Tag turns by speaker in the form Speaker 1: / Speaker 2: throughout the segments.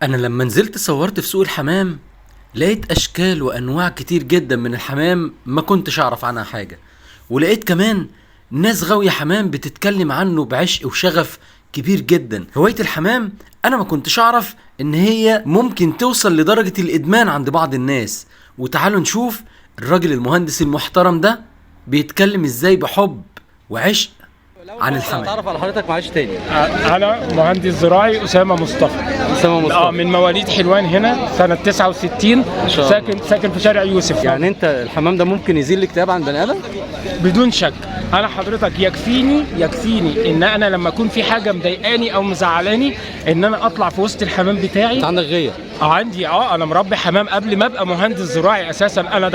Speaker 1: انا لما نزلت صورت في سوق الحمام لقيت اشكال وانواع كتير جدا من الحمام ما كنتش اعرف عنها حاجة. ولقيت كمان ناس غاوية حمام بتتكلم عنه بعشق وشغف كبير جدا. هواية الحمام انا ما كنتش اعرف ان هي ممكن توصل لدرجة الادمان عند بعض الناس. وتعالوا نشوف الراجل المهندس المحترم ده بيتكلم ازاي بحب وعشق عن الحمام.
Speaker 2: اتعرف على حضرتك معلش تاني.
Speaker 3: أنا مهندس زراعي أسامة مصطفى.
Speaker 2: أسامة مصطفى.
Speaker 3: من مواليد حلوان هنا سنة 69. ساكن في شارع يوسف.
Speaker 2: يعني أنت الحمام ده ممكن يزيل الاكتئاب عن بني آدم؟
Speaker 3: بدون شك. أنا حضرتك يكفيني إن أنا لما أكون في حاجة مضايقاني أو مزعلاني إن أنا أطلع في وسط الحمام بتاعي.
Speaker 2: أنت عندك غية؟
Speaker 3: عندي أنا مربي حمام قبل ما أبقى مهندس زراعي أساسا. أنا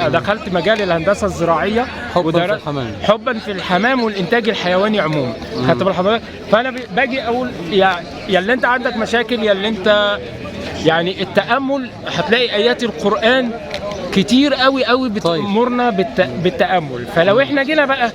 Speaker 3: دخلت مجال الهندسة الزراعية
Speaker 2: حبا في الحمام.
Speaker 3: حبا في الحمام والإنتاج الحيواني عموما. خدت بال حضرتك؟ فأنا باجي أقول يا اللي أنت عندك مشاكل، يا اللي أنت يعني التأمل هتلاقي آيات القرآن كتير قوي بتأمرنا بالتأمل. فلو احنا جينا بقى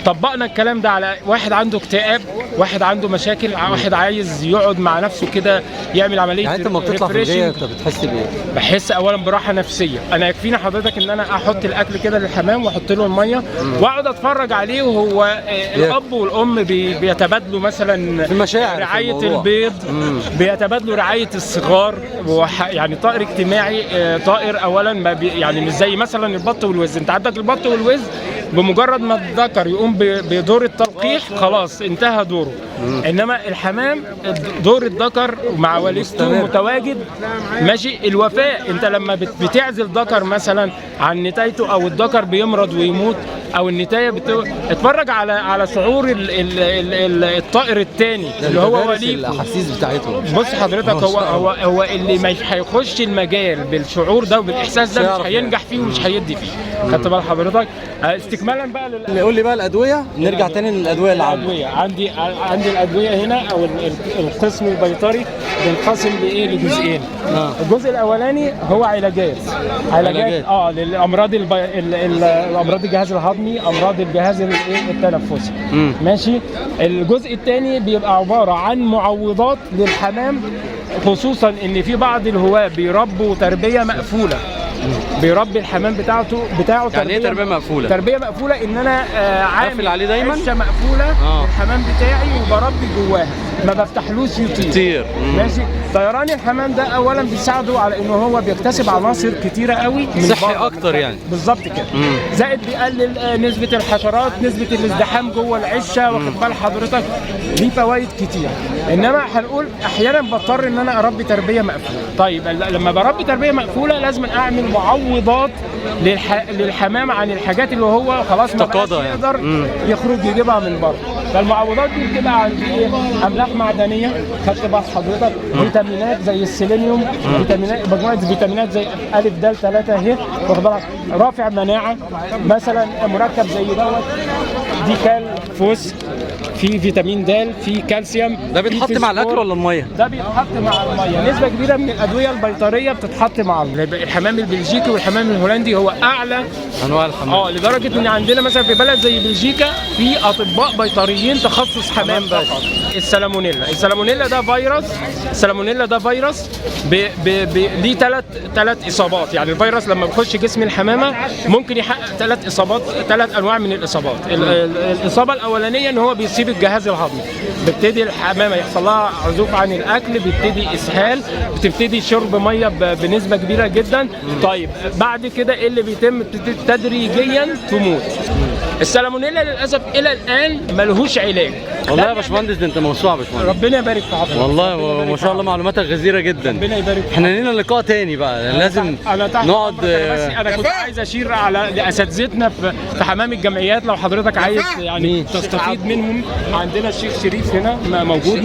Speaker 3: طبقنا الكلام ده على واحد عنده اكتئاب، واحد عنده مشاكل، واحد عايز يقعد مع نفسه كده يعمل عمليه
Speaker 2: يعني انت لما بتطلع في الغيه انت بتحس بايه؟
Speaker 3: بحس اولا براحه نفسيه. انا يكفيني حضرتك ان انا احط الاكل كده للحمام واحط له الميه واقعد اتفرج عليه وهو الاب والام بيتبادلوا مثلا
Speaker 2: في مشاعر
Speaker 3: رعايه
Speaker 2: في
Speaker 3: البيض، بيتبادلوا رعايه الصغار. يعني طائر اجتماعي، طائر اولا ما يعني مش زي مثلا البط والوز. انت عندك البط والوز بمجرد ما الذكر يقوم بدور التلقيح خلاص انتهى دوره. انما الحمام دور الذكر مع والدته متواجد ماشي. الوفاء انت لما بتعزل ذكر مثلا عن نتايته او الذكر بيمرض ويموت او النتايه اتفرج على شعور الطائر الثاني اللي هو وليد.
Speaker 2: الاحاسيس بتاعتهم.
Speaker 3: بص حضرتك هو اللي مش هيخش المجال بالشعور ده وبالاحساس ده مش هينجح فيه ومش هيدي فيه. خدت بال حضرتك؟ استكمالا بقى
Speaker 2: قول لي بقى الادويه. نرجع تاني للادويه اللي
Speaker 3: عندي الادويه هنا او القسم البيطري بينقسم لجزئين. الجزء الاولاني هو علاجات للامراض امراض الجهاز الهضمي، امراض الجهاز التنفسي. ماشي. الجزء الثاني بيبقى عباره عن معوضات للحمام، خصوصا ان في بعض الهواة بيربوا تربيه مقفوله. بيربي الحمام بتاعه
Speaker 2: يعني ايه تربيه مقفوله؟
Speaker 3: تربيه مقفوله ان انا
Speaker 2: عامل عليه دايما
Speaker 3: عشه مقفوله الحمام بتاعي وبربي جواها ما بفتحلوش يطير. ماشي. طيران الحمام ده اولا بيساعده على ان هو بيكتسب عناصر كتيره قوي من
Speaker 2: صحي اكتر يعني.
Speaker 3: بالظبط كده. زائد بيقلل نسبه الحشرات، نسبه الازدحام جوه العشه. واخد بال حضرتك؟ ليه فوائد كتير. انما هنقول احيانا بضطر ان انا اربي تربيه مقفوله. طيب لما بربي تربيه مقفوله لازم اعمل معوضات للحمام عن الحاجات اللي هو خلاص ما بقاش يقدر يخرج يجيبها من بره. فالمعوضات دي بتبقى عندي املاح معدنيه. خدت بال حضرتك؟ فيتامينات زي السيلينيوم، فيتامينات، مجموعه فيتامينات زي أ د 3 اهي. واخد بالك؟ رافع مناعه مثلا. مركب زي دوت دي فوس، في فيتامين د، في كالسيوم.
Speaker 2: ده بيتحط مع الاكل ولا الميه؟
Speaker 3: ده بيتحط مع الميه. نسبه كبيره من الادويه البيطريه بتتحط مع الحمام البلجيكي والحمام الهولندي. هو اعلى انواع الحمام. لدرجه ان عندنا مثلا في بلد زي بلجيكا في اطباء بيطريين تخصص حمام فقط. السالمونيلا ده فيروس. السالمونيلا ده فيروس ليه ثلاث اصابات. يعني الفيروس لما بيخش جسم الحمامه ممكن يحقق 3 اصابات، 3 انواع من الاصابات. الاصابه الاولانيه ان هو بيصيب الجهاز الهضمي. بتبتدي الحمامه يحصل لها عزوف عن الاكل، بيبتدي اسهال، بتبتدي شرب ميه بنسبه كبيره جدا. طيب بعد كده ايه اللي بيتم؟ تدريجيا تموت. السالمونيلا للاسف الى الان ملهوش علاج.
Speaker 2: والله يا باشمهندس ده انت موسوعه يا باشمهندس.
Speaker 3: ربنا يبارك في حضرتك.
Speaker 2: والله ما شاء الله معلوماتك غزيره جدا.
Speaker 3: ربنا يبارك فيك.
Speaker 2: احنا لينا لقاء تاني بقى، لازم نقعد.
Speaker 3: انا كنت عايز اشير على اساتذتنا في حمام الجمعيات لو حضرتك عايز يعني تستفيد منهم. عندنا الشيخ شريف هنا موجود